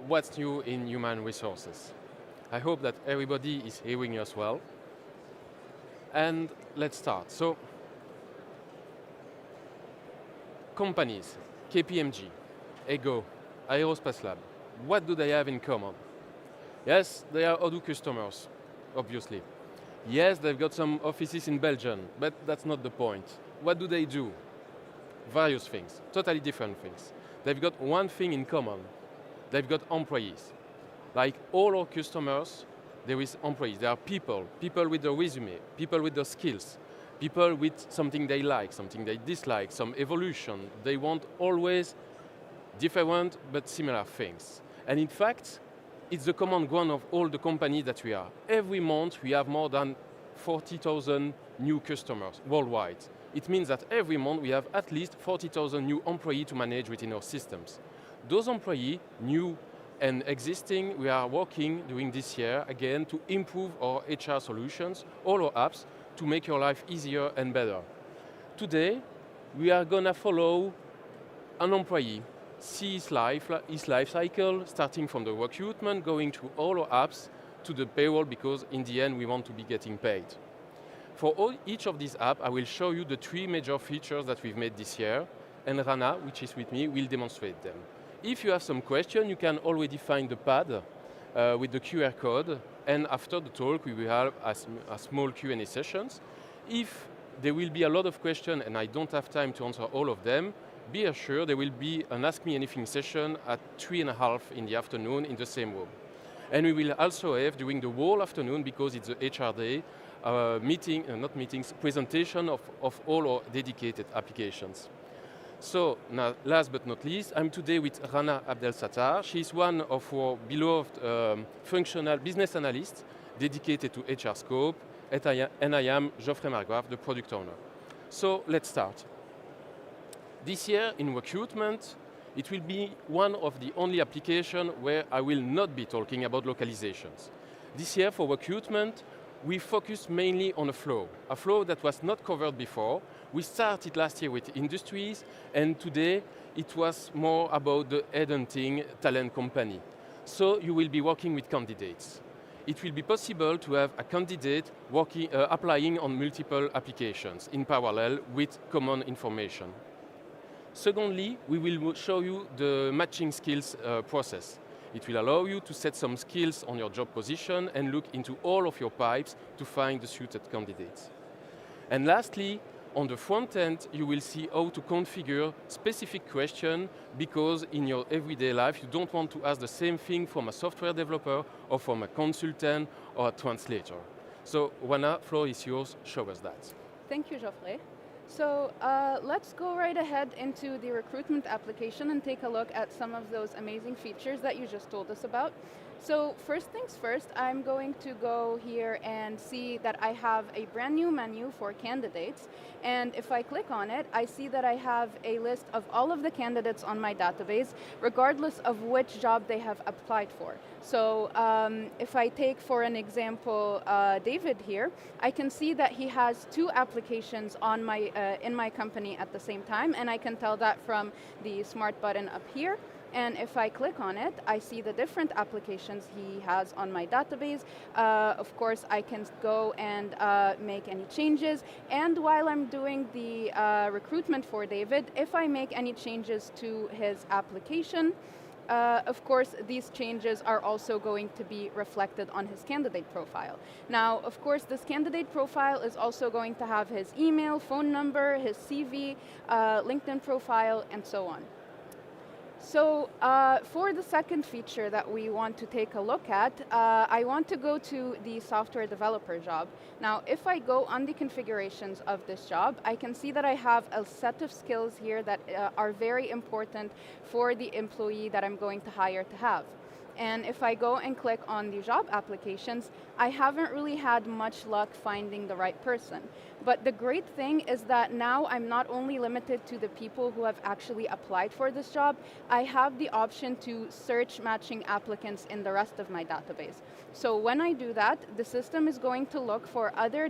what's new in human resources. I hope that everybody is hearing us well. And let's start. So, companies, KPMG, Ego, Aerospace Lab, what do they have in common? Yes, they are Odoo customers, obviously. Yes, they've got some offices in Belgium, but that's not the point. What do they do? Various things, totally different things. They've got one thing in common. They've got employees. Like all our customers, there is employees. There are people with a resume, people with the skills, people with something they like, something they dislike, some evolution. They want always different but similar things. And in fact, it's the common ground of all the companies that we are. Every month we have more than 40,000 new customers worldwide. It means that every month we have at least 40,000 new employees to manage within our systems. Those employees, new and existing, we are working during this year again to improve our HR solutions, all our apps, to make your life easier and better. Today, we are going to follow an employee, see his life cycle, starting from the recruitment, going through all our apps to the payroll, because in the end we want to be getting paid. For each of these apps, I will show you the 3 major features that we've made this year, and Rana, which is with me, will demonstrate them. If you have some question, you can already find the pad with the QR code, and after the talk we will have a small Q&A sessions. If there will be a lot of questions and I don't have time to answer all of them, be assured there will be an Ask Me Anything session at 3:30 in the afternoon in the same room. And we will also have during the whole afternoon, because it's the HR day, presentation of all our dedicated applications. So, now, last but not least, I'm today with Rana Abdel Sattar. She's one of our beloved functional business analysts dedicated to HR scope, and I am Geoffrey Margrave, the product owner. So, let's start. This year in recruitment, it will be one of the only applications where I will not be talking about localizations. This year for recruitment, we focus mainly on a flow that was not covered before. We started last year with industries, and today it was more about the headhunting talent company. So you will be working with candidates. It will be possible to have a candidate applying on multiple applications in parallel with common information. Secondly, we will show you the matching skills process. It will allow you to set some skills on your job position and look into all of your pipes to find the suited candidates. And lastly, on the front end, you will see how to configure specific questions, because in your everyday life, you don't want to ask the same thing from a software developer or from a consultant or a translator. So, Wana, floor is yours. Show us that. Thank you, Geoffrey. So let's go right ahead into the recruitment application and take a look at some of those amazing features that you just told us about. So first things first, I'm going to go here and see that I have a brand new menu for candidates. And if I click on it, I see that I have a list of all of the candidates on my database, regardless of which job they have applied for. So if I take, for an example, David here, I can see that he has 2 applications on in my company at the same time, and I can tell that from the smart button up here. And if I click on it, I see the different applications he has on my database. Of course, I can go and make any changes. And while I'm doing the recruitment for David, if I make any changes to his application, of course, these changes are also going to be reflected on his candidate profile. Now, of course, this candidate profile is also going to have his email, phone number, his CV, LinkedIn profile, and so on. So for the second feature that we want to take a look at, I want to go to the software developer job. Now, if I go on the configurations of this job, I can see that I have a set of skills here that are very important for the employee that I'm going to hire to have. And if I go and click on the job applications, I haven't really had much luck finding the right person. But the great thing is that now I'm not only limited to the people who have actually applied for this job, I have the option to search matching applicants in the rest of my database. So when I do that, the system is going to look for other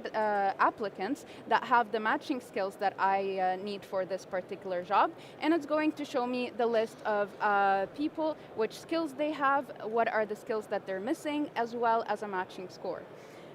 applicants that have the matching skills that I need for this particular job, and it's going to show me the list of people, which skills they have, what are the skills that they're missing, as well as a matching score.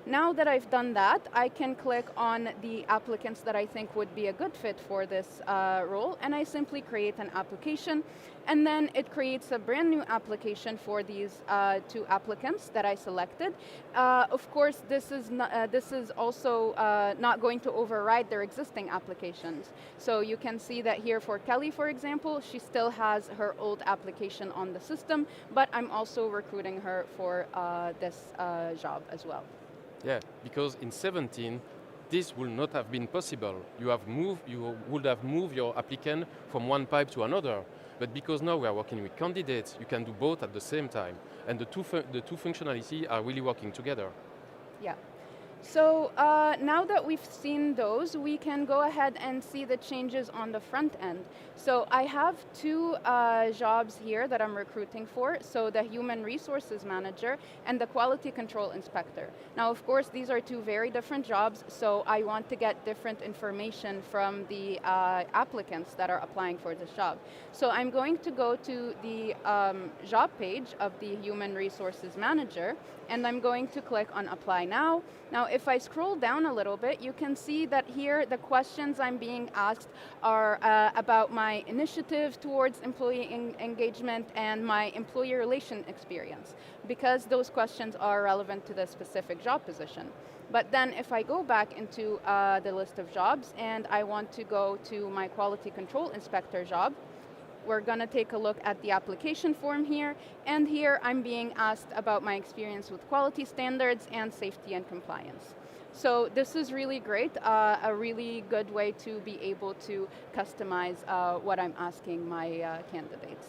Now that I've done that, I can click on the applicants that I think would be a good fit for this role, and I simply create an application, and then it creates a brand new application for these two applicants that I selected. Of course, this is also not going to override their existing applications. So you can see that here for Kelly, for example, she still has her old application on the system, but I'm also recruiting her for this job as well. Yeah, because in 17, this would not have been possible. You would have moved your applicant from one pipe to another. But because now we are working with candidates, you can do both at the same time. And the two functionalities are really working together. Yeah. So now that we've seen those, we can go ahead and see the changes on the front end. So I have two jobs here that I'm recruiting for, so the Human Resources Manager and the Quality Control Inspector. Now, of course, these are two very different jobs, so I want to get different information from the applicants that are applying for this job. So I'm going to go to the job page of the Human Resources Manager, and I'm going to click on Apply Now. Now, if I scroll down a little bit, you can see that here the questions I'm being asked are about my initiative towards employee engagement and my employee relation experience, because those questions are relevant to the specific job position. But then if I go back into the list of jobs and I want to go to my Quality Control Inspector job, we're going to take a look at the application form here, and here I'm being asked about my experience with quality standards and safety and compliance. So this is really great, a really good way to be able to customize what I'm asking my candidates.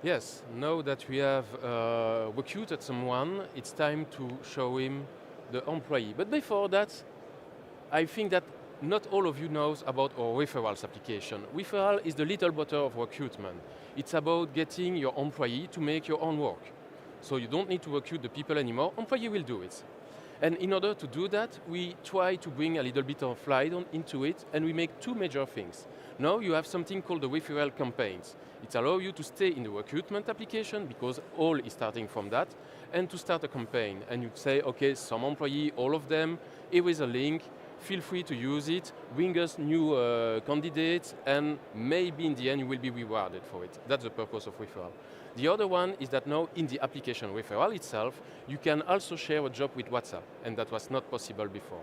Yes, now that we have recruited someone, it's time to show him the employee. But before that, I think that not all of you knows about our Referrals application. Referral is the little brother of recruitment. It's about getting your employee to make your own work. So you don't need to recruit the people anymore, employee will do it. And in order to do that, we try to bring a little bit of light into it, and we make two major things. Now you have something called the referral campaigns. It allows you to stay in the recruitment application, because all is starting from that, and to start a campaign. And you say, okay, some employee, all of them, here is a link, feel free to use it, bring us new candidates, and maybe in the end you will be rewarded for it. That's the purpose of referral. The other one is that now in the application referral itself, you can also share a job with WhatsApp, and that was not possible before.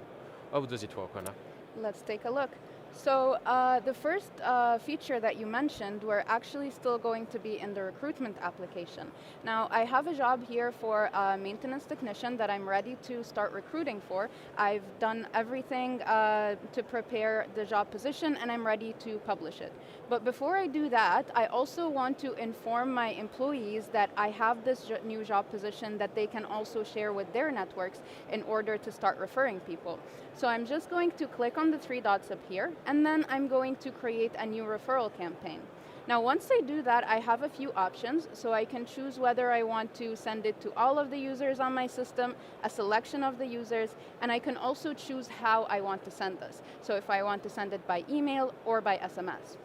How does it work, Anna? Let's take a look. So the first feature that you mentioned, we're actually still going to be in the recruitment application. Now, I have a job here for a maintenance technician that I'm ready to start recruiting for. I've done everything to prepare the job position, and I'm ready to publish it. But before I do that, I also want to inform my employees that I have this new job position that they can also share with their networks in order to start referring people. So I'm just going to click on the three dots up here, and then I'm going to create a new referral campaign. Now, once I do that, I have a few options, so I can choose whether I want to send it to all of the users on my system, a selection of the users, and I can also choose how I want to send this. So if I want to send it by email or by SMS.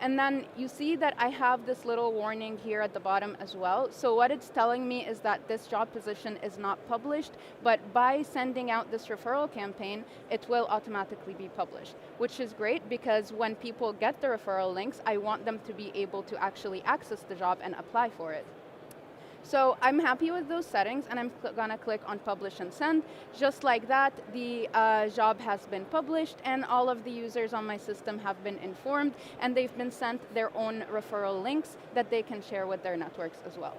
And then you see that I have this little warning here at the bottom as well. So what it's telling me is that this job position is not published, but by sending out this referral campaign, it will automatically be published, which is great because when people get the referral links, I want them to be able to actually access the job and apply for it. So I'm happy with those settings, and I'm gonna click on Publish and Send. Just like that, the job has been published, and all of the users on my system have been informed, and they've been sent their own referral links that they can share with their networks as well.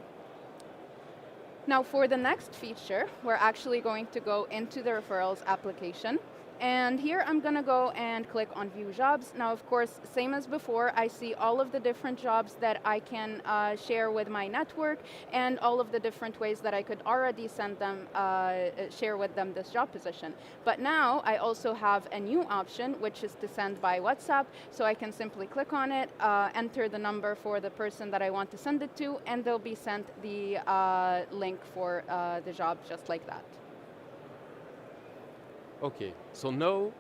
Now for the next feature, we're actually going to go into the referrals application, And here I'm going to go and click on View Jobs. Now, of course, same as before, I see all of the different jobs that I can share with my network and all of the different ways that I could already send them, share with them this job position. But now I also have a new option, which is to send by WhatsApp. So I can simply click on it, enter the number for the person that I want to send it to, and they'll be sent the link for the job just like that. Okay, so now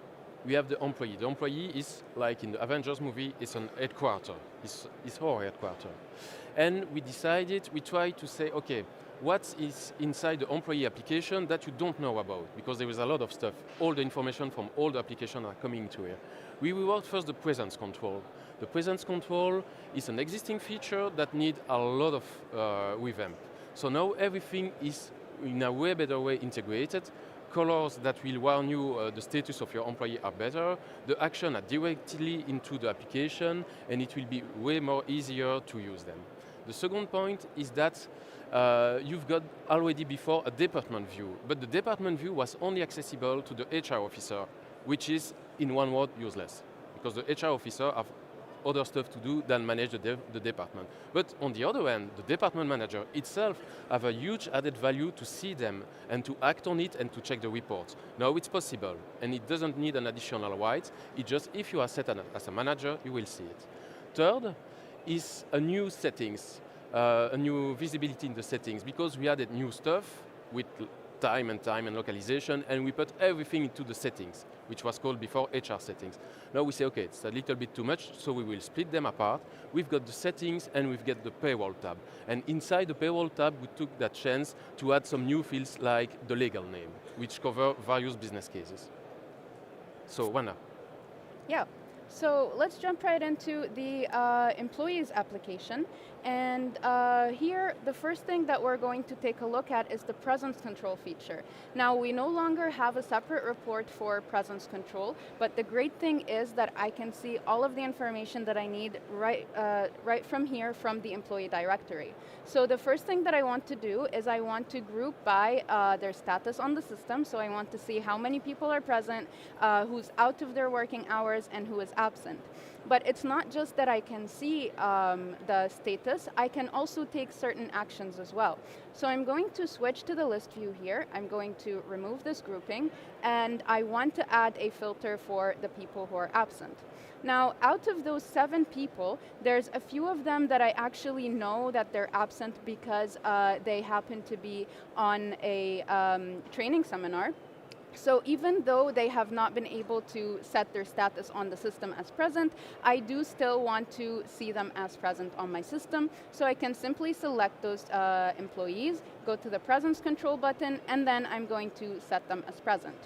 we have the employee. The employee is, like in the Avengers movie, is an headquarter. It's our headquarter. And we decided, we tried to say, okay, what is inside the employee application that you don't know about? Because there is a lot of stuff. All the information from all the applications are coming to here. We reward first the presence control. The presence control is an existing feature that needs a lot of revamp. So now everything is in a way better way integrated. Colors that will warn you the status of your employee are better. The action are directly into the application, and it will be way more easier to use them. The second point is that you've got already before a department view, but the department view was only accessible to the HR officer, which is, in one word, useless, because the HR officer have other stuff to do than manage the department. But on the other hand, the department manager itself have a huge added value to see them and to act on it and to check the reports. Now it's possible, and it doesn't need an additional right. It just, if you are set as a manager, you will see it. Third is a new settings, a new visibility in the settings, because we added new stuff with time and localization, and we put everything into the settings, which was called before HR settings. Now we say, okay, it's a little bit too much, so we will split them apart. We've got the settings and we've got the payroll tab. And inside the payroll tab, we took that chance to add some new fields like the legal name, which cover various business cases. So, Wana. Yeah. So let's jump right into the employees application. And here, the first thing that we're going to take a look at is the presence control feature. Now, we no longer have a separate report for presence control, but the great thing is that I can see all of the information that I need right from here from the employee directory. So the first thing that I want to do is I want to group by their status on the system. So I want to see how many people are present, who's out of their working hours, and who is absent. But it's not just that I can see the status, I can also take certain actions as well. So I'm going to switch to the list view here. I'm going to remove this grouping, and I want to add a filter for the people who are absent. Now, out of those 7 people, there's a few of them that I actually know that they're absent because they happen to be on a training seminar. So even though they have not been able to set their status on the system as present, I do still want to see them as present on my system. So I can simply select those employees, go to the presence control button, and then I'm going to set them as present.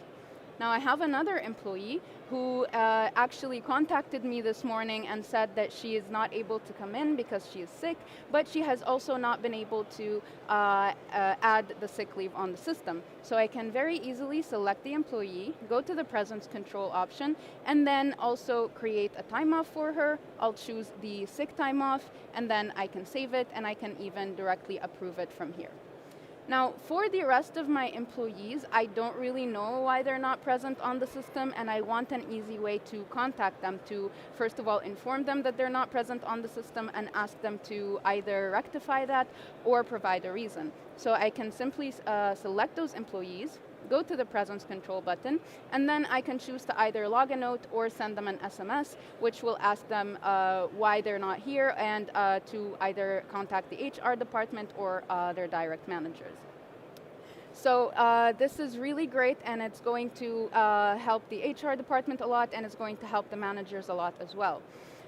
Now I have another employee who actually contacted me this morning and said that she is not able to come in because she is sick, but she has also not been able to add the sick leave on the system. So I can very easily select the employee, go to the presence control option, and then also create a time off for her. I'll choose the sick time off, and then I can save it, and I can even directly approve it from here. Now, for the rest of my employees, I don't really know why they're not present on the system, and I want an easy way to contact them to, first of all, inform them that they're not present on the system and ask them to either rectify that or provide a reason. So I can simply select those employees, go to the presence control button, and then I can choose to either log a note or send them an SMS, which will ask them why they're not here and to either contact the HR department or their direct managers. So this is really great, and it's going to help the HR department a lot, and it's going to help the managers a lot as well.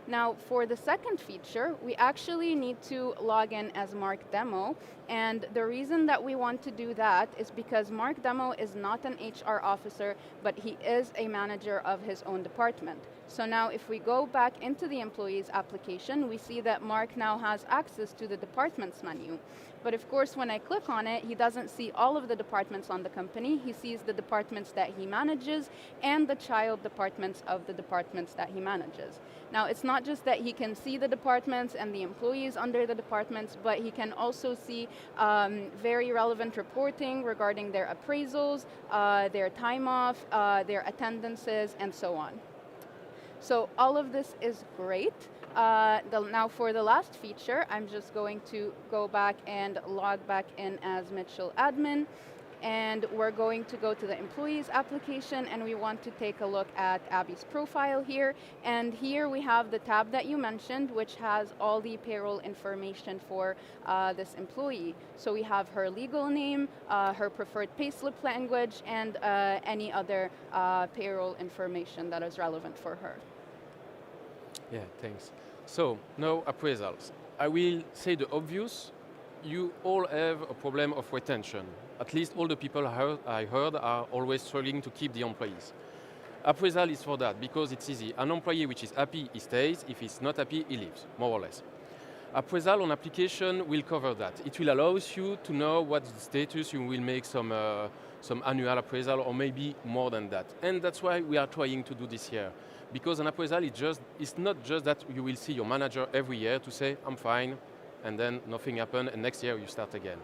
Now, for the second feature, we actually need to log in as Mark Demo, and the reason that we want to do that is because Mark Demo is not an HR officer, but he is a manager of his own department. So now if we go back into the employees application, we see that Mark now has access to the departments menu. But of course, when I click on it, he doesn't see all of the departments on the company. He sees the departments that he manages and the child departments of the departments that he manages. Now, it's not just that he can see the departments and the employees under the departments, but he can also see very relevant reporting regarding their appraisals, their time off, their attendances, and so on. So all of this is great. Now for the last feature, I'm just going to go back and log back in as Mitchell admin, and we're going to go to the employees application, and we want to take a look at Abby's profile here. And here we have the tab that you mentioned, which has all the payroll information for this employee. So we have her legal name, her preferred payslip language, and any other payroll information that is relevant for her. Yeah, thanks. So, now appraisals. I will say the obvious. You all have a problem of retention. At least all the people I heard are always struggling to keep the employees. Appraisal is for that, because it's easy. An employee which is happy, he stays. If he's not happy, he leaves, more or less. Appraisal on application will cover that. It will allow you to know what's the status. You will make some annual appraisal, or maybe more than that. And that's why we are trying to do this year. Because an appraisal it's not just that you will see your manager every year to say, I'm fine, and then nothing happened, and next year you start again.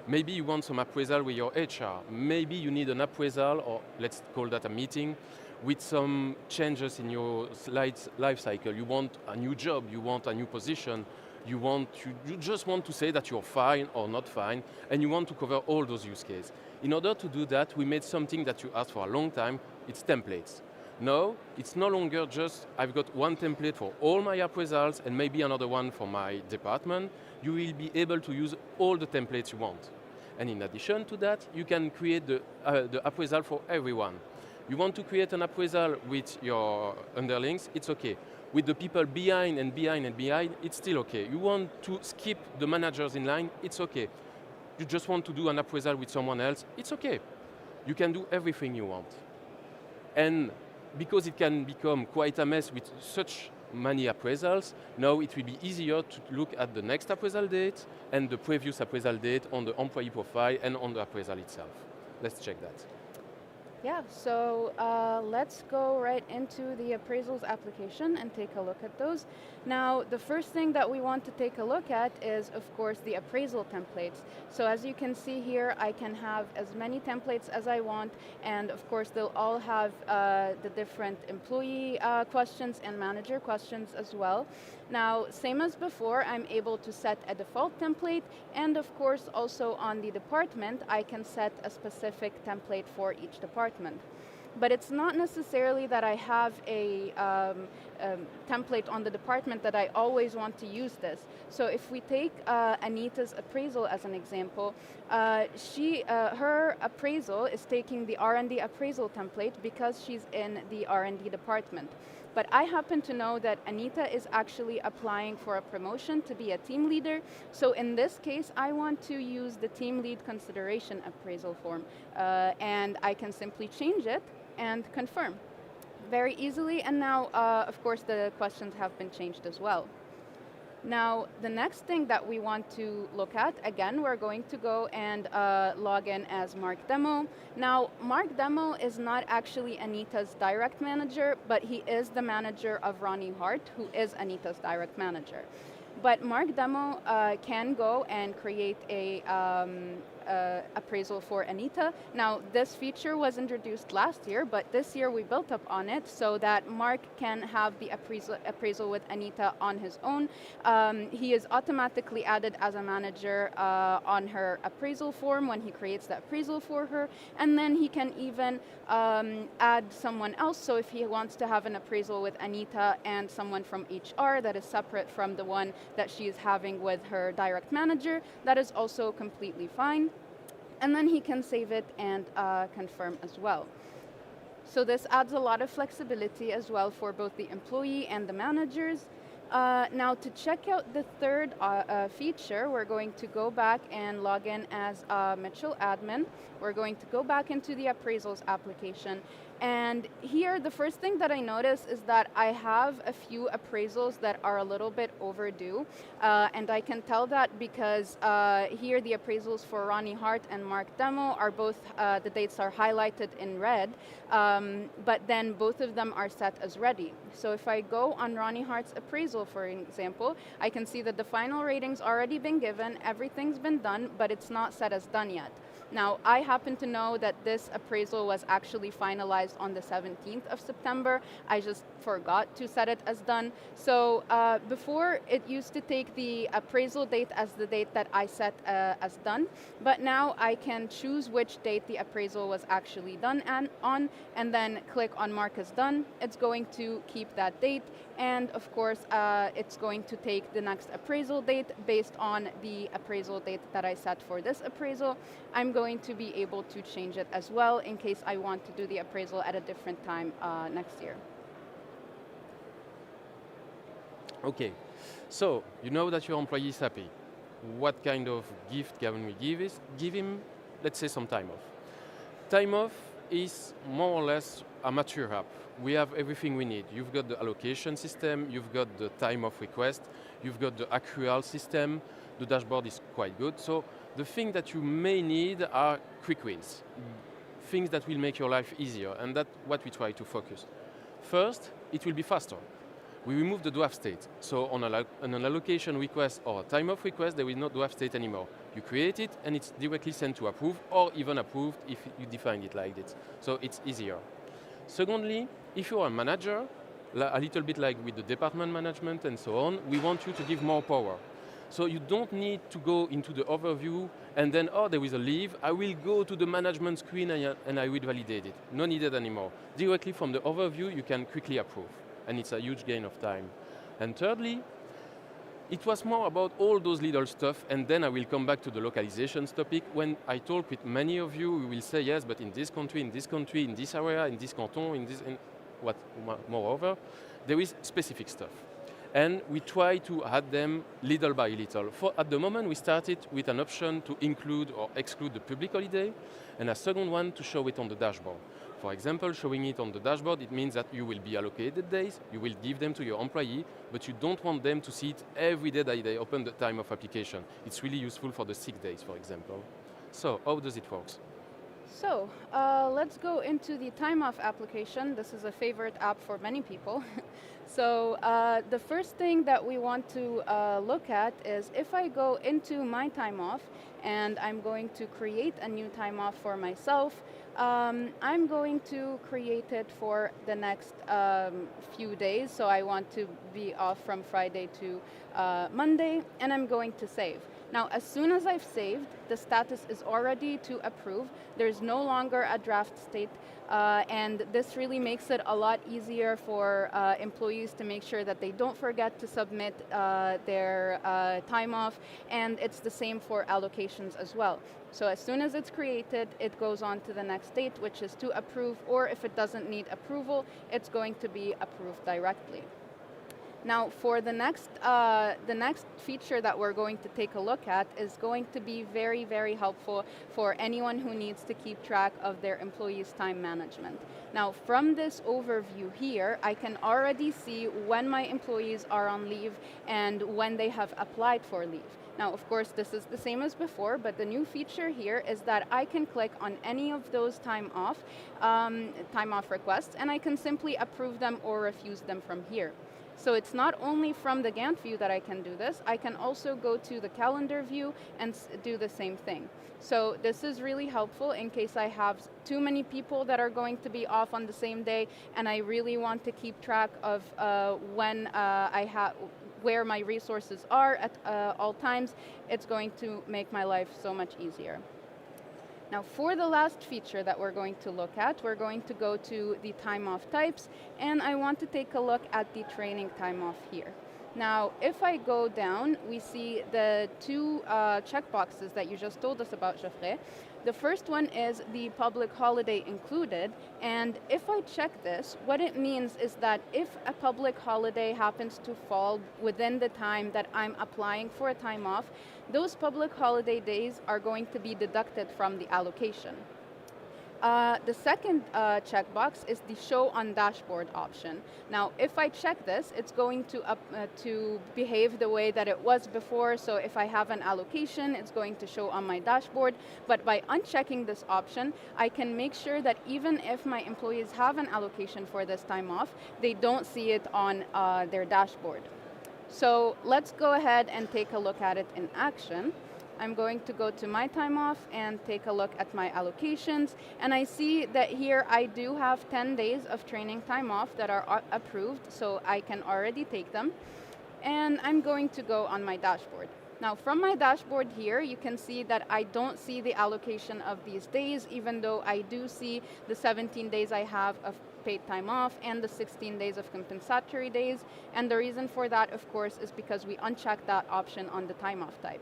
Maybe you want some appraisal with your HR. Maybe you need an appraisal, or let's call that a meeting, with some changes in your life cycle. You want a new job, you want a new position, you just want to say that you're fine or not fine, and you want to cover all those use cases. In order to do that, we made something that you asked for a long time. It's templates. Now, it's no longer just, I've got one template for all my appraisals and maybe another one for my department. You will be able to use all the templates you want. And in addition to that, you can create the appraisal for everyone. You want to create an appraisal with your underlings, it's okay. With the people behind, it's still okay. You want to skip the managers in line, it's okay. You just want to do an appraisal with someone else, it's okay. You can do everything you want. And because it can become quite a mess with such many appraisals, now it will be easier to look at the next appraisal date and the previous appraisal date on the employee profile and on the appraisal itself. Let's check that. Yeah, so let's go right into the appraisals application and take a look at those. Now, the first thing that we want to take a look at is, of course, the appraisal templates. So as you can see here, I can have as many templates as I want, and of course, they'll all have the different employee questions and manager questions as well. Now, same as before, I'm able to set a default template, and of course, also on the department, I can set a specific template for each department. But it's not necessarily that I have a template on the department that I always want to use this. So if we take Anita's appraisal as an example, her appraisal is taking the R&D appraisal template because she's in the R&D department. But I happen to know that Anita is actually applying for a promotion to be a team leader. So in this case, I want to use the team lead consideration appraisal form. And I can simply change it and confirm very easily. And now, of course, the questions have been changed as well. Now, the next thing that we want to look at, again, we're going to go and log in as Mark Demo. Now, Mark Demo is not actually Anita's direct manager, but he is the manager of Ronnie Hart, who is Anita's direct manager. But Mark Demo can go and create a appraisal for Anita. Now, this feature was introduced last year, but this year we built up on it so that Mark can have the appraisal with Anita on his own. He is automatically added as a manager on her appraisal form when he creates the appraisal for her, and then he can even add someone else. So if he wants to have an appraisal with Anita and someone from HR that is separate from the one that she is having with her direct manager, that is also completely fine. And then he can save it and confirm as well. So this adds a lot of flexibility as well for both the employee and the managers. Now to check out the third feature, we're going to go back and log in as Mitchell admin. We're going to go back into the appraisals application. And here, the first thing that I notice is that I have a few appraisals that are a little bit overdue. And I can tell that because here the appraisals for Ronnie Hart and Mark Demo are both, the dates are highlighted in red, but then both of them are set as ready. So if I go on Ronnie Hart's appraisal, for example, I can see that the final rating's already been given, everything's been done, but it's not set as done yet. Now, I happen to know that this appraisal was actually finalized on the 17th of September. I just forgot to set it as done. So before, it used to take the appraisal date as the date that I set as done, but now I can choose which date the appraisal was actually done on, and then click on Mark as done. It's going to keep that date, and of course, it's going to take the next appraisal date based on the appraisal date that I set for this appraisal. I'm going to be able to change it as well in case I want to do the appraisal at a different time next year. Okay, so you know that your employee is happy. What kind of gift can we give him? Let's say some time off. Time off is more or less a mature app. We have everything we need. You've got the allocation system, you've got the time off request, you've got the accrual system, the dashboard is quite good. So the thing that you may need are quick wins, things that will make your life easier, and that's what we try to focus. First, it will be faster. We remove the draft state. So on an allocation request or a time off request, there is no draft state anymore. You create it and it's directly sent to approve or even approved if you define it like this. So it's easier. Secondly, if you're a manager, a little bit like with the department management and so on, we want you to give more power. So you don't need to go into the overview and then, oh, there is a leave, I will go to the management screen and I will validate it. No needed anymore. Directly from the overview, you can quickly approve. And it's a huge gain of time. And thirdly, it was more about all those little stuff, and then I will come back to the localizations topic. When I talk with many of you, we will say, yes, but in this country, in this country, in this area, in this canton, in what, moreover, there is specific stuff. And we try to add them little by little. At the moment, we started with an option to include or exclude the public holiday, and a second one to show it on the dashboard. For example, showing it on the dashboard, it means that you will be allocated days, you will give them to your employee, but you don't want them to see it every day that they open the time of application. It's really useful for the sick days, for example. So, how does it work? So, let's go into the time off application. This is a favorite app for many people. So, the first thing that we want to look at is if I go into my time off and I'm going to create a new time off for myself, I'm going to create it for the next few days. So I want to be off from Friday to Monday, and I'm going to save. Now, as soon as I've saved, the status is already to approve. There's no longer a draft state, and this really makes it a lot easier for employees to make sure that they don't forget to submit their time off, and it's the same for allocations as well. So as soon as it's created, it goes on to the next state, which is to approve, or if it doesn't need approval, it's going to be approved directly. Now, for the next feature that we're going to take a look at is going to be very, very helpful for anyone who needs to keep track of their employees' time management. Now, from this overview here, I can already see when my employees are on leave and when they have applied for leave. Now, of course, this is the same as before, but the new feature here is that I can click on any of those time off requests, and I can simply approve them or refuse them from here. So it's not only from the Gantt view that I can do this, I can also go to the calendar view and do the same thing. So this is really helpful in case I have too many people that are going to be off on the same day, and I really want to keep track of where my resources are at all times. It's going to make my life so much easier. Now, for the last feature that we're going to look at, we're going to go to the time off types, and I want to take a look at the training time off here. Now, if I go down, we see the two checkboxes that you just told us about, Geoffrey. The first one is the public holiday included, and if I check this, what it means is that if a public holiday happens to fall within the time that I'm applying for a time off, those public holiday days are going to be deducted from the allocation. The second checkbox is the show on dashboard option. Now, if I check this, it's going to behave the way that it was before. So if I have an allocation, it's going to show on my dashboard. But by unchecking this option, I can make sure that even if my employees have an allocation for this time off, they don't see it on their dashboard. So let's go ahead and take a look at it in action. I'm going to go to my time off and take a look at my allocations. And I see that here I do have 10 days of training time off that are approved, so I can already take them. And I'm going to go on my dashboard. Now from my dashboard here, you can see that I don't see the allocation of these days, even though I do see the 17 days I have of paid time off and the 16 days of compensatory days. And the reason for that, of course, is because we unchecked that option on the time off type.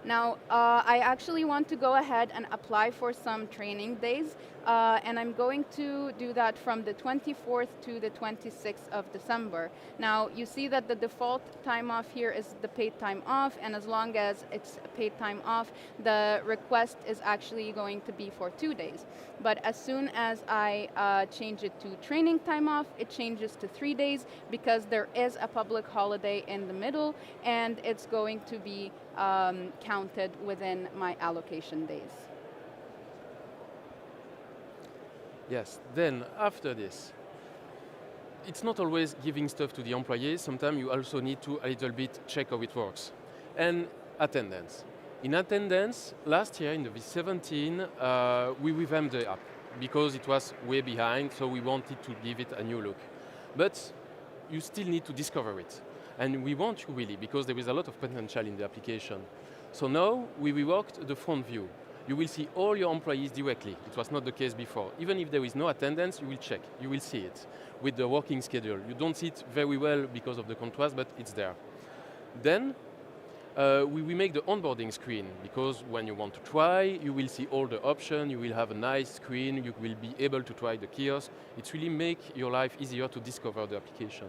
Now, I actually want to go ahead and apply for some training days, and I'm going to do that from the 24th to the 26th of December. Now, you see that the default time off here is the paid time off, and as long as it's paid time off, the request is actually going to be for 2 days. But as soon as I change it to training time off, it changes to 3 days because there is a public holiday in the middle, and it's going to be counted within my allocation days. Yes, then after this, it's not always giving stuff to the employees. Sometimes you also need to a little bit check how it works. And attendance. In attendance, last year in the V17, we revamped the app because it was way behind, so we wanted to give it a new look. But you still need to discover it. And we want you really, because there is a lot of potential in the application. So now we reworked the front view. You will see all your employees directly. It was not the case before. Even if there is no attendance, you will check. You will see it with the working schedule. You don't see it very well because of the contrast, but it's there. Then we make the onboarding screen, because when you want to try, you will see all the options, you will have a nice screen, you will be able to try the kiosk. It really makes your life easier to discover the application.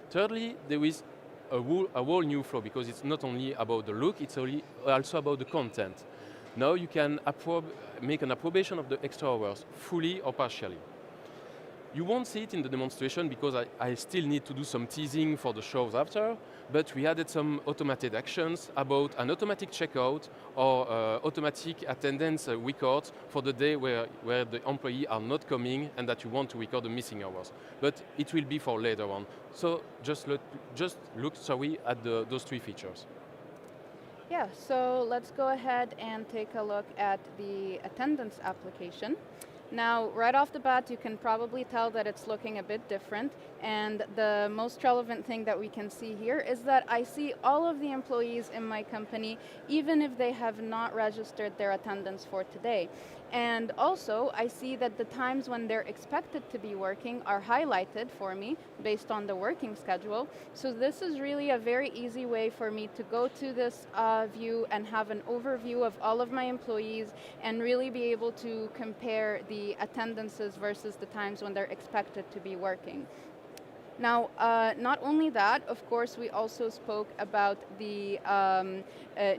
Thirdly, there is a whole new flow, because it's not only about the look, it's also about the content. Now you can make an approbation of the extra hours, fully or partially. You won't see it in the demonstration because I still need to do some teasing for the shows after, but we added some automated actions about an automatic checkout or automatic attendance records for the day where the employee are not coming and that you want to record the missing hours. But it will be for later on. So just look at those 3 features. Yeah, so let's go ahead and take a look at the attendance application. Now, right off the bat, you can probably tell that it's looking a bit different, and the most relevant thing that we can see here is that I see all of the employees in my company, even if they have not registered their attendance for today. And also, I see that the times when they're expected to be working are highlighted for me based on the working schedule. So this is really a very easy way for me to go to this view and have an overview of all of my employees and really be able to compare the attendances versus the times when they're expected to be working. Now, not only that, of course, we also spoke about the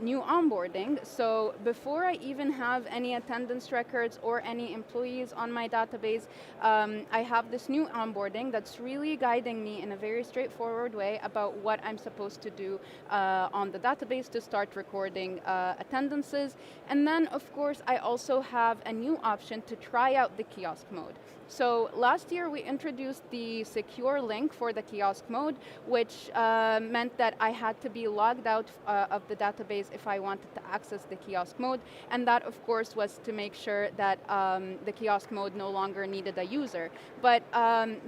new onboarding. So before I even have any attendance records or any employees on my database, I have this new onboarding that's really guiding me in a very straightforward way about what I'm supposed to do on the database to start recording attendances. And then, of course, I also have a new option to try out the kiosk mode. So last year we introduced the secure link for the kiosk mode, which meant that I had to be logged out of the database if I wanted to access the kiosk mode. And that, of course, was to make sure that the kiosk mode no longer needed a user. But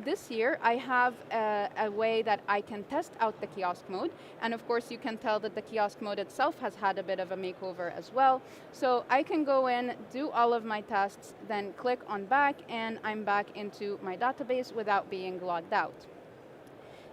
this year I have a way that I can test out the kiosk mode. And of course, you can tell that the kiosk mode itself has had a bit of a makeover as well. So I can go in, do all of my tests, then click on back, and I'm back into my database without being logged out.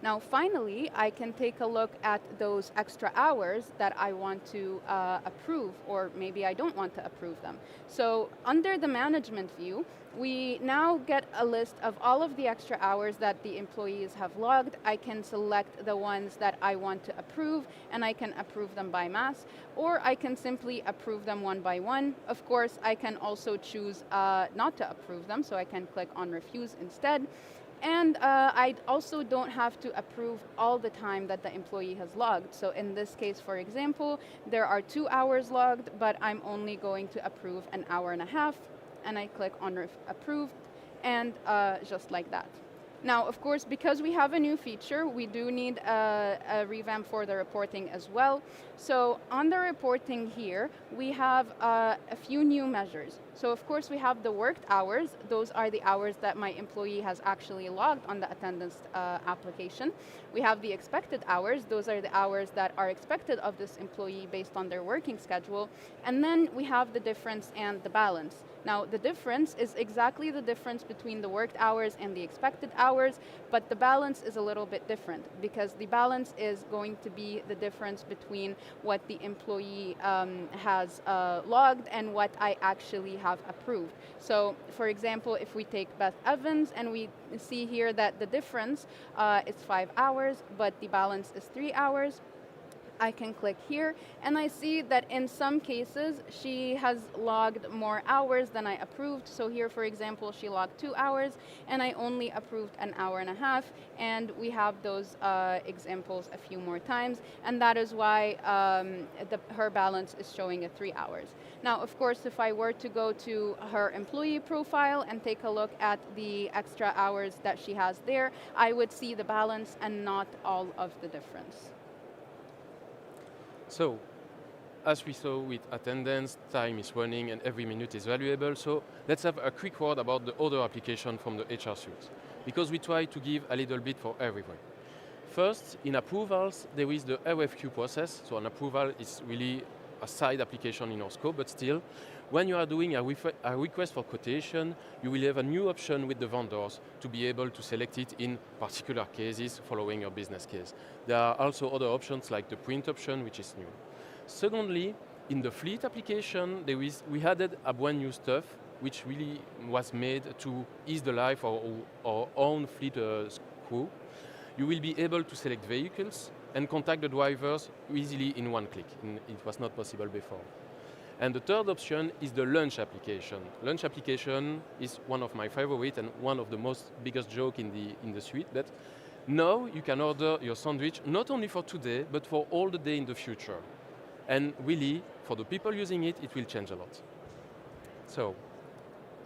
Now finally, I can take a look at those extra hours that I want to approve, or maybe I don't want to approve them. So under the management view, we now get a list of all of the extra hours that the employees have logged. I can select the ones that I want to approve, and I can approve them by mass, or I can simply approve them one by one. Of course, I can also choose not to approve them, so I can click on refuse instead. And I also don't have to approve all the time that the employee has logged. So in this case, for example, there are 2 hours logged, but I'm only going to approve an hour and a half, and I click on approved, and just like that. Now, of course, because we have a new feature, we do need a revamp for the reporting as well. So on the reporting here, we have a few new measures. So of course, we have the worked hours. Those are the hours that my employee has actually logged on the attendance application. We have the expected hours. Those are the hours that are expected of this employee based on their working schedule. And then we have the difference and the balance. Now, the difference is exactly the difference between the worked hours and the expected hours, but the balance is a little bit different, because the balance is going to be the difference between what the employee has logged and what I actually have approved. So, for example, if we take Beth Evans and we see here that the difference is 5 hours, but the balance is 3 hours, I can click here, and I see that in some cases she has logged more hours than I approved. So here, for example, she logged 2 hours, and I only approved an hour and a half, and we have those examples a few more times, and that is why her balance is showing at 3 hours. Now, of course, if I were to go to her employee profile and take a look at the extra hours that she has there, I would see the balance and not all of the difference. So, as we saw with attendance, time is running and every minute is valuable, so let's have a quick word about the other application from the HR suite, because we try to give a little bit for everyone. First, in approvals, there is the RFQ process, so an approval is really a side application in our scope, but still, when you are doing a request for quotation, you will have a new option with the vendors to be able to select it in particular cases following your business case. There are also other options like the print option, which is new. Secondly, in the fleet application, we added a brand new stuff which really was made to ease the life of our own fleet crew. You will be able to select vehicles and contact the drivers easily in one click. It was not possible before. And the third option is the lunch application. Lunch application is one of my favorite and one of the most biggest joke in the suite, that now you can order your sandwich not only for today, but for all the day in the future. And really, for the people using it, it will change a lot. So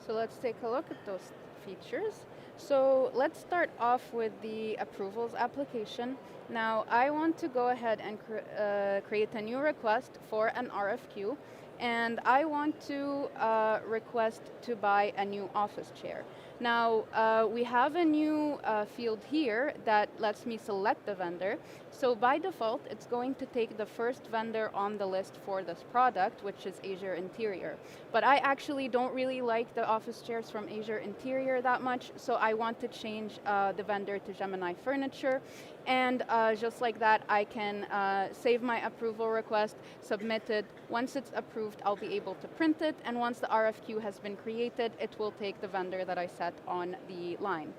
let's take a look at those features. So let's start off with the approvals application. Now I want to go ahead and create a new request for an RFQ, and I want to request to buy a new office chair. Now, we have a new field here that lets me select the vendor. So by default, it's going to take the first vendor on the list for this product, which is Asia Interior. But I actually don't really like the office chairs from Asia Interior that much, so I want to change the vendor to Gemini Furniture. And just like that, I can save my approval request, submit it. Once it's approved, I'll be able to print it, and once the RFQ has been created, it will take the vendor that I set on the line.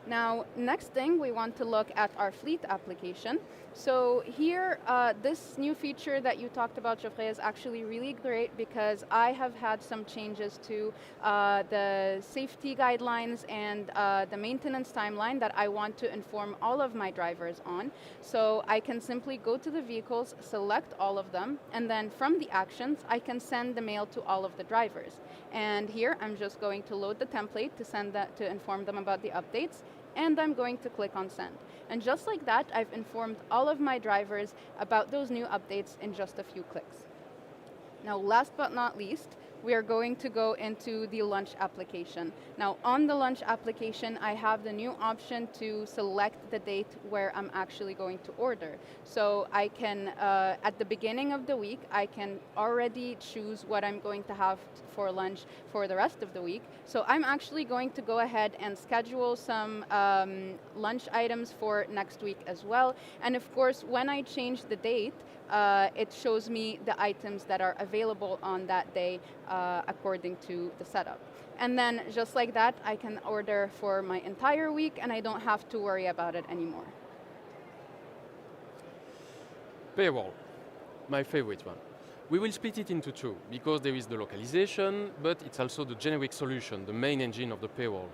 Now, next thing, we want to look at our fleet application. So here, this new feature that you talked about, Geoffrey, is actually really great because I have had some changes to the safety guidelines and the maintenance timeline that I want to inform all of my drivers on. So I can simply go to the vehicles, select all of them, and then from the actions, I can send the mail to all of the drivers. And here, I'm just going to load the template to send that, to inform them about the updates, and I'm going to click on send. And just like that, I've informed all of my drivers about those new updates in just a few clicks. Now, last but not least, we are going to go into the lunch application. Now on the lunch application, I have the new option to select the date where I'm actually going to order. So I can, at the beginning of the week, I can already choose what I'm going to have for lunch for the rest of the week. So I'm actually going to go ahead and schedule some lunch items for next week as well. And of course, when I change the date, it shows me the items that are available on that day according to the setup. And then just like that, I can order for my entire week and I don't have to worry about it anymore. Payroll, my favorite one. We will split it into two, because there is the localization, but it's also the generic solution, the main engine of the payroll.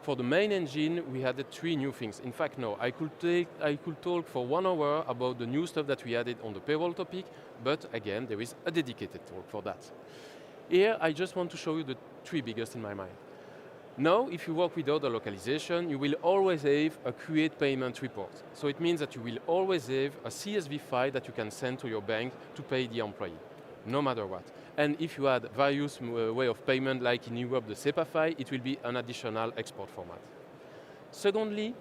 For the main engine, we added 3 new things. In fact, no, I could talk for 1 hour about the new stuff that we added on the payroll topic, but again, there is a dedicated talk for that. Here, I just want to show you the 3 biggest in my mind. Now, if you work without the localization, you will always have a create payment report. So it means that you will always have a CSV file that you can send to your bank to pay the employee, no matter what. And if you add various way of payment, like in Europe, the SEPA file, it will be an additional export format. Secondly,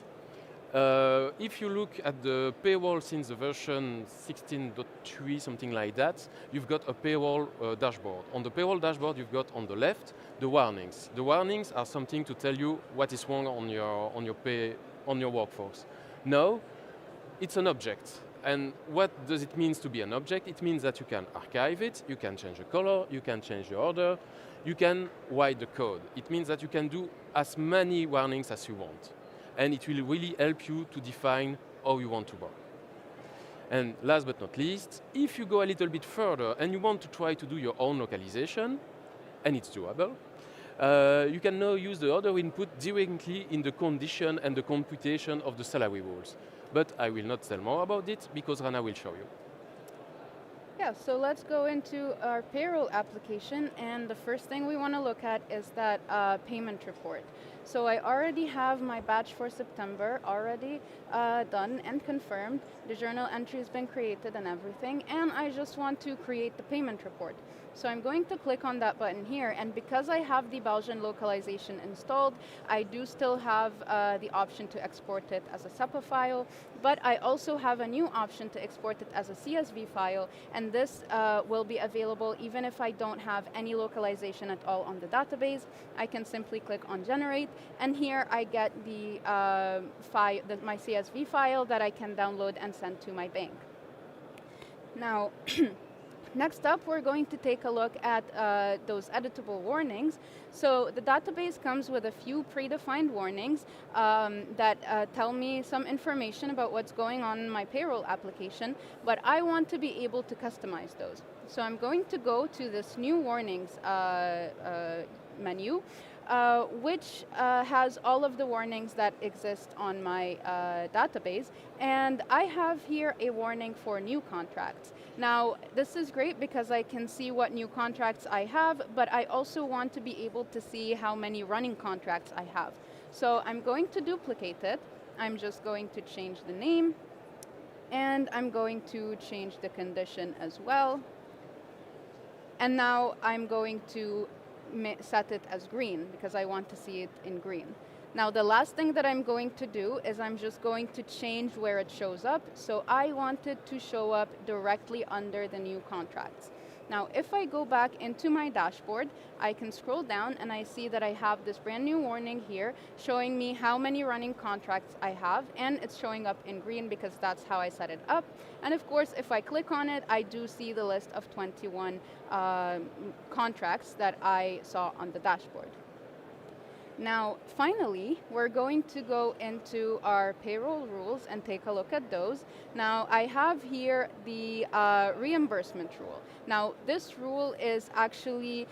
if you look at the payroll since the version 16.3, something like that, you've got a payroll dashboard. On the payroll dashboard, you've got on the left the warnings. The warnings are something to tell you what is wrong on your workforce. Now, it's an object. And what does it mean to be an object? It means that you can archive it, you can change the color, you can change the order, you can write the code. It means that you can do as many warnings as you want. And it will really help you to define how you want to work. And last but not least, if you go a little bit further and you want to try to do your own localization, and it's doable, you can now use the other input directly in the condition and the computation of the salary rules. But I will not tell more about it because Rana will show you. Yeah, so let's go into our payroll application, and the first thing we want to look at is that payment report. So I already have my batch for September already done and confirmed. The journal entry has been created and everything, and I just want to create the payment report. So I'm going to click on that button here, and because I have the Belgian localization installed, I do still have the option to export it as a SEPA file, but I also have a new option to export it as a CSV file, and this will be available even if I don't have any localization at all on the database. I can simply click on generate, and here I get the my CSV file that I can download and send to my bank. Now, next up, we're going to take a look at those editable warnings. So the database comes with a few predefined warnings that tell me some information about what's going on in my payroll application, but I want to be able to customize those. So I'm going to go to this new warnings menu, which has all of the warnings that exist on my database. And I have here a warning for new contracts. Now, this is great because I can see what new contracts I have, but I also want to be able to see how many running contracts I have. So I'm going to duplicate it. I'm just going to change the name, and I'm going to change the condition as well. And now I'm going to set it as green because I want to see it in green. Now the last thing that I'm going to do is I'm just going to change where it shows up. So I want it to show up directly under the new contracts. Now if I go back into my dashboard, I can scroll down and I see that I have this brand new warning here showing me how many running contracts I have, and it's showing up in green because that's how I set it up. And of course, if I click on it, I do see the list of 21 contracts that I saw on the dashboard. Now, finally, we're going to go into our payroll rules and take a look at those. Now, I have here the reimbursement rule. Now, this rule is actually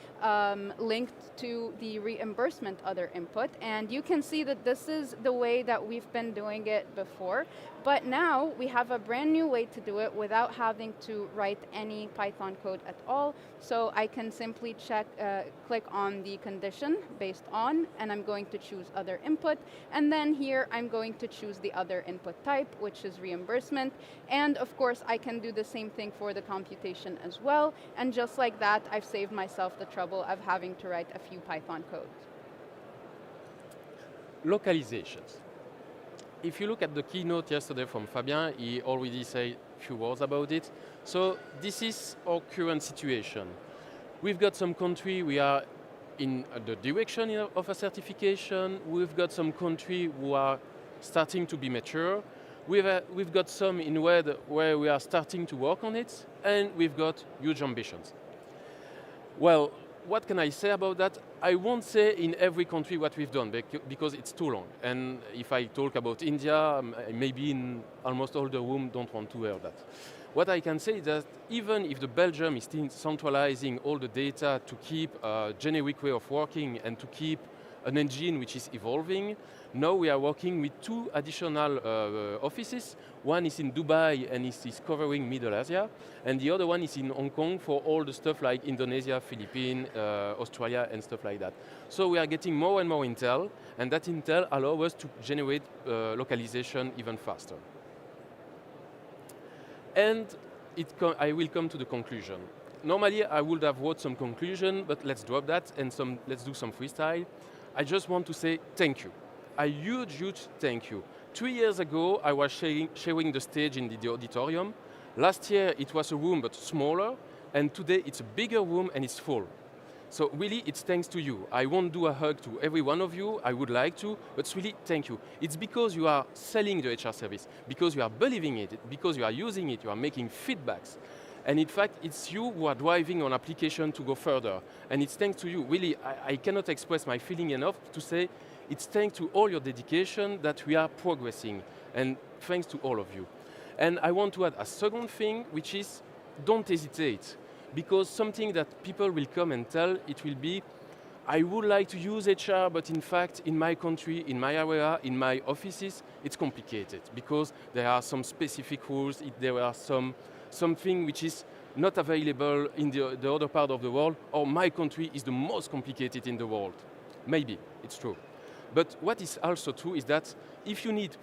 linked to the reimbursement other input, and you can see that this is the way that we've been doing it before, but now we have a brand new way to do it without having to write any Python code at all. So I can simply click on the condition based on, and then I'm going to choose other input, and then here I'm going to choose the other input type, which is reimbursement. And of course, I can do the same thing for the computation as well, and just like that, I've saved myself the trouble of having to write a few Python codes. Localizations. If you look at the keynote yesterday from Fabien, he already said a few words about it. So this is our current situation. We've got some country, we are in the direction of a certification. We've got some country who are starting to be mature. We've got some in red where we are starting to work on it, and we've got huge ambitions. Well, what can I say about that? I won't say in every country what we've done because it's too long. And if I talk about India, maybe in almost all the room don't want to hear that. What I can say is that even if the Belgium is still centralizing all the data to keep a generic way of working and to keep an engine which is evolving, now we are working with 2 additional offices. One is in Dubai and is covering Middle Asia, and the other one is in Hong Kong for all the stuff like Indonesia, Philippines, Australia, and stuff like that. So we are getting more and more intel, and that intel allows us to generate localization even faster. And I will come to the conclusion. Normally, I would have wrote some conclusion, but let's drop that and let's do some freestyle. I just want to say thank you. A huge, huge thank you. 3 years ago, I was sharing the stage in the auditorium. Last year, it was a room, but smaller, and today it's a bigger room and it's full. So really, it's thanks to you. I won't do a hug to every one of you, I would like to, but really, thank you. It's because you are selling the HR service, because you are believing it, because you are using it, you are making feedbacks. And in fact, it's you who are driving an application to go further. And it's thanks to you. Really, I cannot express my feeling enough to say it's thanks to all your dedication that we are progressing. And thanks to all of you. And I want to add a second thing, which is don't hesitate. Because something that people will come and tell, it will be, I would like to use HR, but in fact, in my country, in my area, in my offices, it's complicated. Because there are some specific rules, there are something which is not available in the other part of the world, or my country is the most complicated in the world. Maybe, it's true. But what is also true is that if you need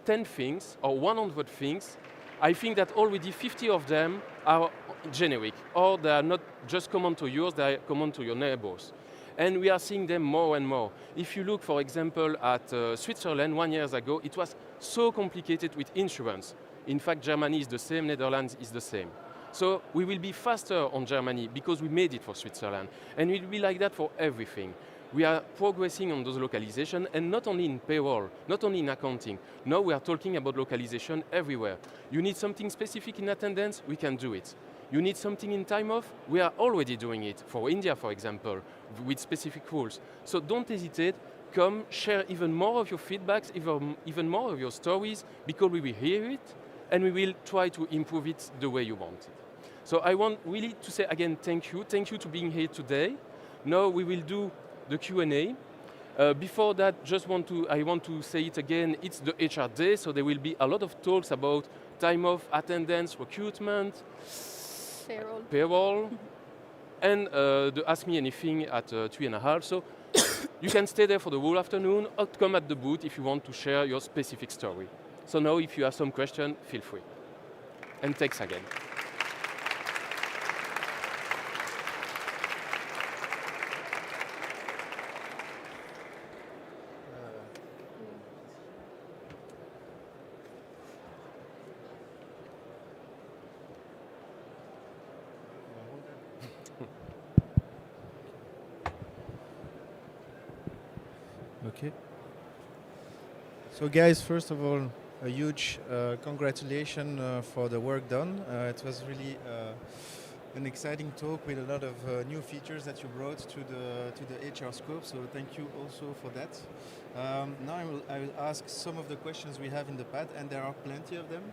10 things or 100 things, I think that already 50 of them are generic, or they are not just common to yours, they are common to your neighbors. And we are seeing them more and more. If you look, for example, at Switzerland 1 year ago, it was so complicated with insurance. In fact, Germany is the same, Netherlands is the same. So we will be faster on Germany because we made it for Switzerland. And it will be like that for everything. We are progressing on those localization, and not only in payroll, not only in accounting. Now we are talking about localization everywhere. You need something specific in attendance, we can do it. You need something in time off, we are already doing it. For India, for example, with specific rules. So don't hesitate, come share even more of your feedbacks, even more of your stories, because we will hear it, and we will try to improve it the way you want it. So I want really to say again, thank you to being here today. Now we will do the Q&A. Before that, I want to say it again, it's the HR day, so there will be a lot of talks about time off, attendance, recruitment, payroll, and the Ask Me Anything at 3:30. So you can stay there for the whole afternoon, or come at the booth if you want to share your specific story. So now, if you have some question, feel free. And thanks again. Okay. So guys, first of all, a huge congratulations for the work done. It was really an exciting talk with a lot of new features that you brought to the HR scope. So thank you also for that. Now I will ask some of the questions we have in the pad, and there are plenty of them.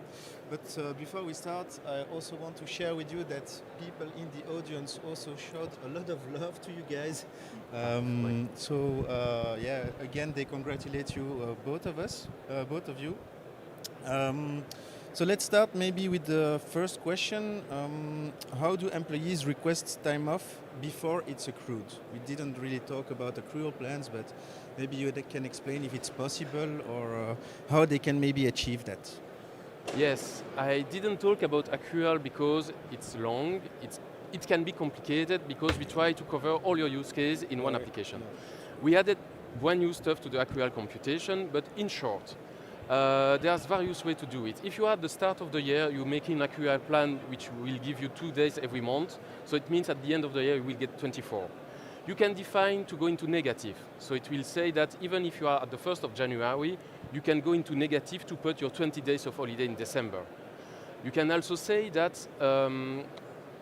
But before we start, I also want to share with you that people in the audience also showed a lot of love to you guys. Yeah, again, they congratulate you, both of you. So let's start maybe with the first question. How do employees request time off before it's accrued? We didn't really talk about accrual plans, but maybe you can explain if it's possible or how they can maybe achieve that. Yes, I didn't talk about accrual because it's long. It can be complicated because we try to cover all your use case in one application. We added one new stuff to the accrual computation, but in short, there's various ways to do it. If you are at the start of the year, you're making an accrual plan which will give you 2 days every month, so it means at the end of the year you will get 24. You can define to go into negative, so it will say that even if you are at the 1st of January, you can go into negative to put your 20 days of holiday in December. You can also say that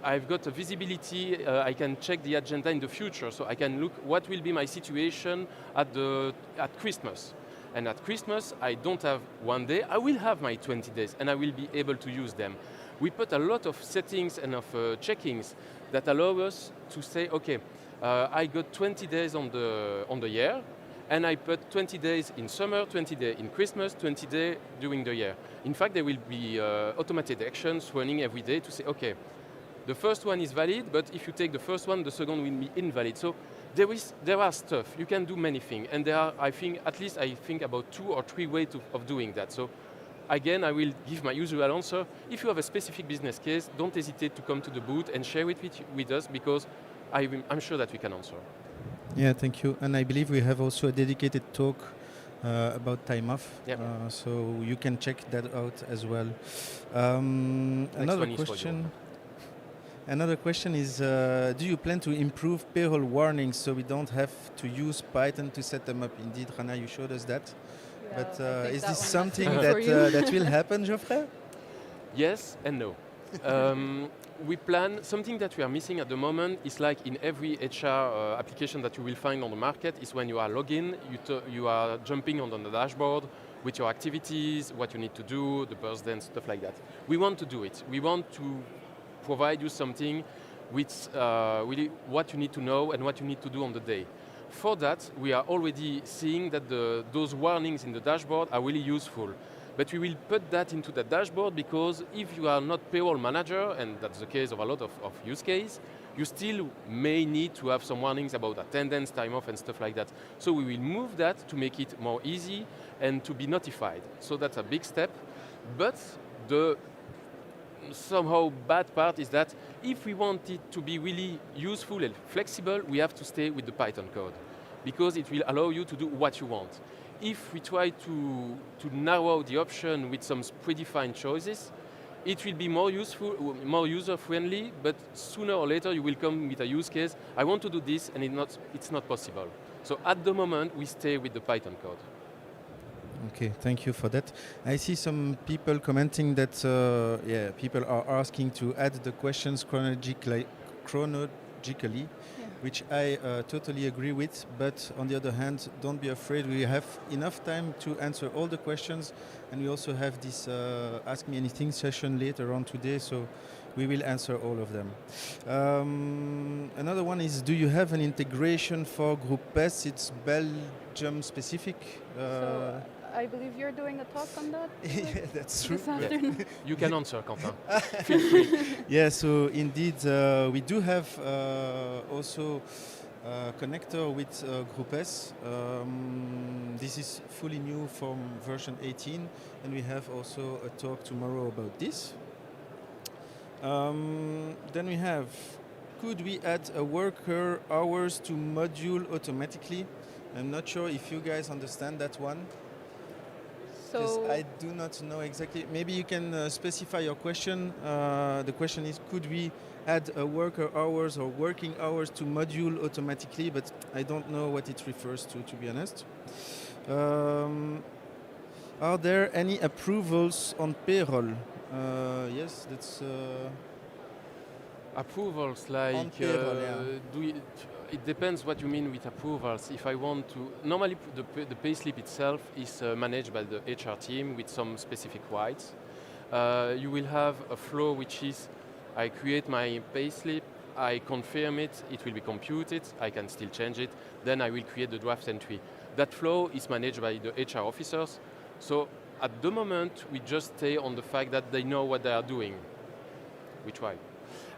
I've got a visibility, I can check the agenda in the future, so I can look what will be my situation at Christmas. And at Christmas, I don't have 1 day, I will have my 20 days, and I will be able to use them. We put a lot of settings and of checkings that allow us to say, okay, I got 20 days on the year, and I put 20 days in summer, 20 days in Christmas, 20 days during the year. In fact, there will be automated actions running every day to say, okay, the first one is valid, but if you take the first one, the second will be invalid. So there are stuff. You can do many things, and there are, I think about 2 or 3 ways of doing that. So again, I will give my usual answer. If you have a specific business case, don't hesitate to come to the booth and share it with us, because I'm sure that we can answer. Yeah, thank you. And I believe we have also a dedicated talk about time off, Yep. So you can check that out as well. Another question is, do you plan to improve payroll warnings so we don't have to use Python to set them up? Indeed, Rana, you showed us that. Yeah, But I is think this that something one that's for you. that will happen, Geoffrey? Yes and no. We plan, something that we are missing at the moment is like in every HR application that you will find on the market is when you are logging, you are jumping on the dashboard with your activities, what you need to do, the birthday and stuff like that. We want to do it. We want to provide you something with really what you need to know and what you need to do on the day. For that, we are already seeing that those warnings in the dashboard are really useful. But we will put that into the dashboard because if you are not payroll manager, and that's the case of a lot of use case, you still may need to have some warnings about attendance, time off, and stuff like that. So we will move that to make it more easy and to be notified. So that's a big step. But the somehow bad part is that if we want it to be really useful and flexible, we have to stay with the Python code because it will allow you to do what you want. If we try to narrow the option with some predefined choices, it will be more useful, more user-friendly, but sooner or later you will come with a use case, I want to do this, and it's not possible. So at the moment, we stay with the Python code. Okay, thank you for that. I see some people commenting that people are asking to add the questions chronologically, which I totally agree with. But on the other hand, don't be afraid. We have enough time to answer all the questions, and we also have this Ask Me Anything session later on today, so we will answer all of them. Another one is, do you have an integration for Groupes? It's Belgium specific. So I believe you're doing a talk on that. Yeah, that's true. This afternoon. You can answer, Quentin. Feel free. Yeah, so indeed, we do have also a connector with Groupes. This is fully new from version 18, and we have also a talk tomorrow about this. Then we have, could we add a worker hours to module automatically? I'm not sure if you guys understand that one. So I do not know exactly. Maybe you can specify your question. The question is, could we add a worker hours or working hours to module automatically? But I don't know what it refers to be honest. Are there any approvals on payroll? Yes, that's... Approvals like On payroll, yeah. It depends what you mean with approvals. If I want to, normally the payslip itself is managed by the HR team with some specific rights. You will have a flow which is, I create my payslip, I confirm it, it will be computed, I can still change it, then I will create the draft entry. That flow is managed by the HR officers. So At the moment, we just stay on the fact that they know what they are doing. We try.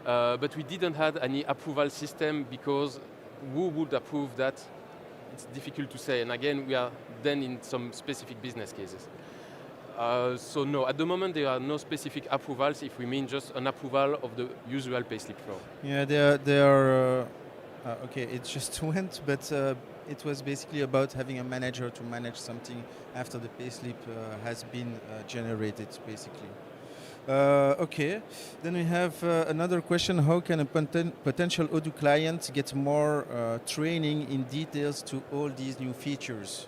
But we didn't have any approval system because who would approve that? It's difficult to say. And again, we are then in some specific business cases. So no, at the moment there are no specific approvals if we mean just an approval of the usual payslip flow. Yeah, they are okay, it just went, but it was basically about having a manager to manage something after the payslip has been generated, basically. Okay, then we have another question. How can a potential Odoo client get more training in details to all these new features?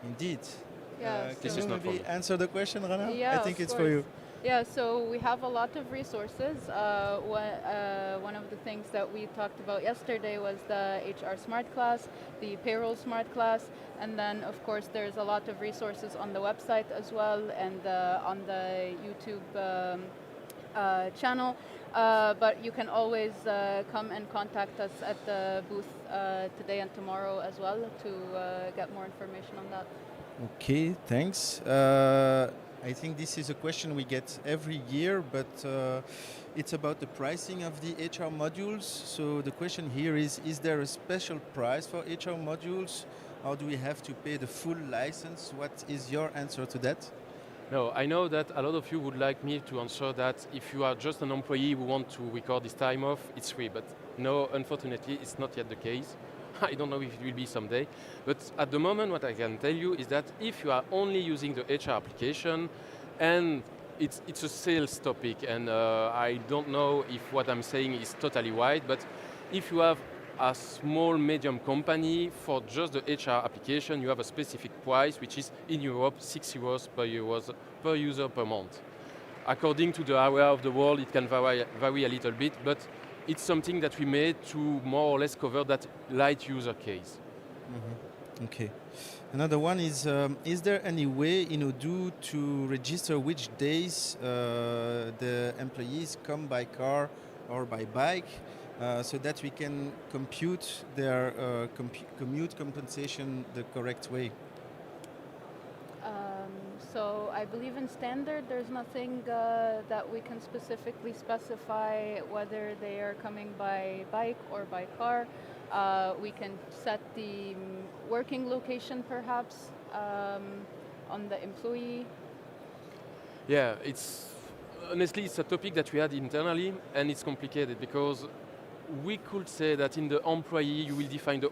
Indeed. Yeah, This Can is you not for maybe me. answer the question, Rana? Yeah, I think of it's for course. you. Yeah, so we have a lot of resources. One of the things that we talked about yesterday was the HR Smart class, the Payroll Smart class, and then of course there's a lot of resources on the website as well and on the YouTube channel. But you can always come and contact us at the booth today and tomorrow as well to get more information on that. Okay, thanks. I think this is a question we get every year, but it's about the pricing of the HR modules. So the question here is there a special price for HR modules? Or do we have to pay the full license? What is your answer to that? No, I know that a lot of you would like me to answer that if you are just an employee who want to record this time off, it's free. But no, unfortunately, it's not yet the case. I don't know if it will be someday. But at the moment, what I can tell you is that if you are only using the HR application, and it's a sales topic, and I don't know if what I'm saying is totally right, but if you have a small, medium company, for just the HR application, you have a specific price, which is in Europe, €6 per user per month. According to the area of the world, it can vary a little bit, but it's something that we made to more or less cover that light user case. Mm-hmm. Okay. Another one is there any way in Odoo to register which days the employees come by car or by bike so that we can compute their commute compensation the correct way? So I believe in standard there's nothing that we can specifically specify whether they are coming by bike or by car. We can set the working location perhaps on the employee. Yeah, honestly, it's a topic that we had internally, and it's complicated because we could say that in the employee, you will define the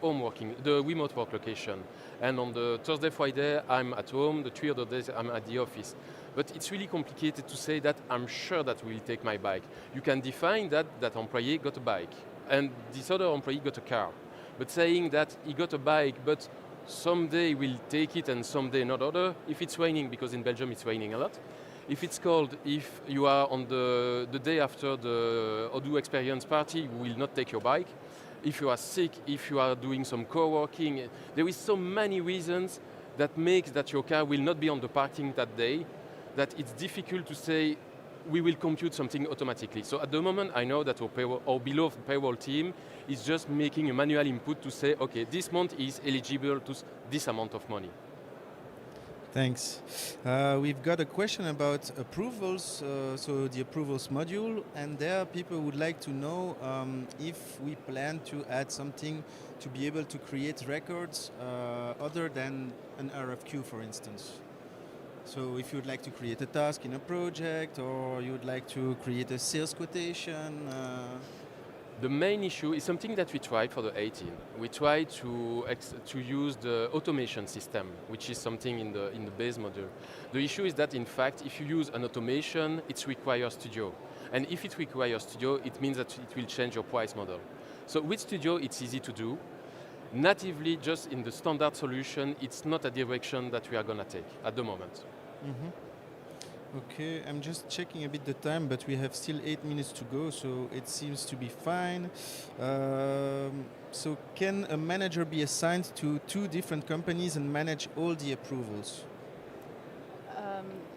remote work location. And on the Thursday, Friday, I'm at home, the 3 other days, I'm at the office. But it's really complicated to say that I'm sure that we'll take my bike. You can define that employee got a bike, and this other employee got a car. But saying that he got a bike, but someday we'll take it and someday not other, if it's raining, because in Belgium it's raining a lot, if it's cold, if you are on the day after the Odoo experience party, you will not take your bike. If you are sick, if you are doing some co-working, there is so many reasons that makes that your car will not be on the parking that day, that it's difficult to say we will compute something automatically. So at the moment, I know that our below payroll team is just making a manual input to say, okay, this month is eligible to this amount of money. Thanks. We've got a question about approvals, so the approvals module, and there people would like to know if we plan to add something to be able to create records other than an RFQ, for instance. So if you would like to create a task in a project, or you would like to create a sales quotation. The main issue is something that we tried for the 18. We tried to use the automation system, which is something in the base module. The issue is that, in fact, if you use an automation, it requires Studio. And if it requires Studio, it means that it will change your price model. So with Studio, it's easy to do. Natively, just in the standard solution, it's not a direction that we are going to take at the moment. Mm-hmm. Okay, I'm just checking a bit the time, but we have still 8 minutes to go, so it seems to be fine. So can a manager be assigned to 2 different companies and manage all the approvals?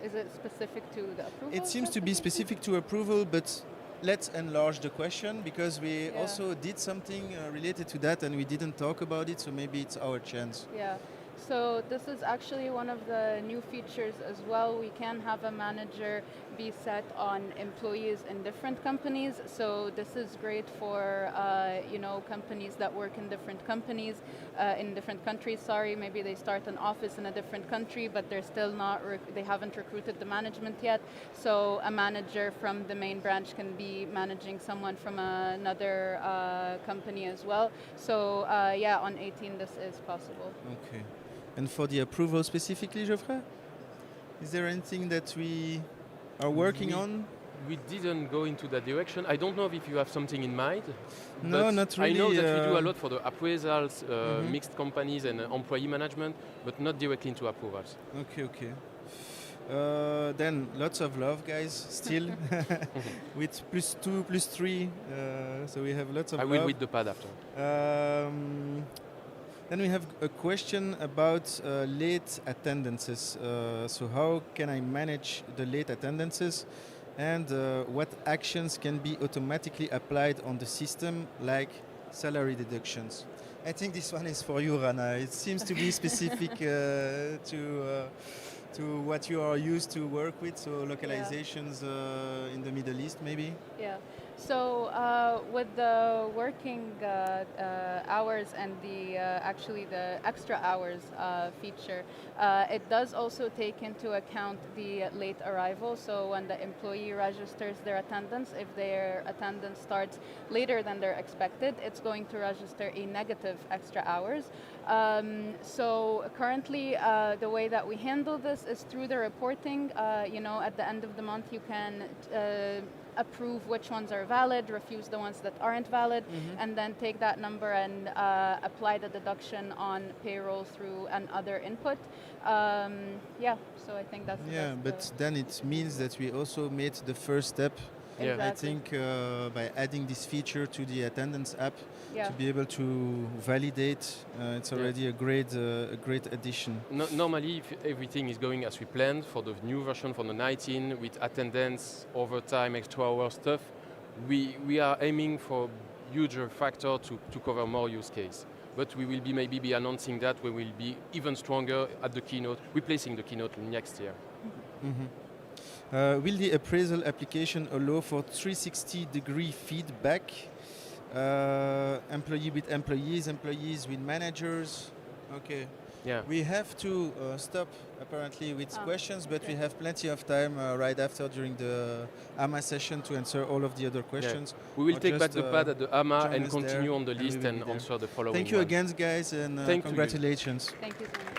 Is it specific to the approval? It seems to be specific to approval, but let's enlarge the question, because we also did something related to that and we didn't talk about it, so maybe it's our chance. Yeah. So this is actually one of the new features as well. We can have a manager be set on employees in different companies. So this is great for companies that work in different companies, in different countries. Sorry, maybe they start an office in a different country, but they're still not. They haven't recruited the management yet. So a manager from the main branch can be managing someone from another company as well. So yeah, on 18 this is possible. Okay. And for the approval specifically, Geoffrey? Is there anything that we are working on? We didn't go into that direction. I don't know if you have something in mind. No, but not really. I know that we do a lot for the appraisals, mixed companies and employee management, but not directly into approvals. Okay. Then lots of love, guys, still, with +2, +3, so we have lots of I love. will read the pad after. Then we have a question about late attendances. So how can I manage the late attendances, and what actions can be automatically applied on the system, like salary deductions? I think this one is for you, Rana. It seems to be specific to what you are used to work with, so localizations in the Middle East maybe? Yeah. So with the working hours and the actually the extra hours feature, it does also take into account the late arrival. So when the employee registers their attendance, if their attendance starts later than they're expected, it's going to register a negative extra hours. So currently, the way that we handle this is through the reporting. At the end of the month, you can approve which ones are valid, refuse the ones that aren't valid, and then take that number and apply the deduction on payroll through another input. So I think that's but then it means that we also made the first step. Exactly. I think by adding this feature to the attendance app to be able to validate, it's already a great addition. Normally, if everything is going as we planned for the new version, for the 19, with attendance, overtime, extra hour stuff, we are aiming for huger factor to cover more use case. But we will maybe be announcing that we will be even stronger at the keynote, replacing the keynote next year. Will the appraisal application allow for 360-degree feedback? Employee with employees, employees with managers. Okay. Yeah. We have to stop apparently with questions, but we have plenty of time right after during the AMA session to answer all of the other questions. Yeah. We will take back the pad at the AMA and continue on the list and answer the following Thank you one. again, guys, and Thank congratulations. Thank you so much.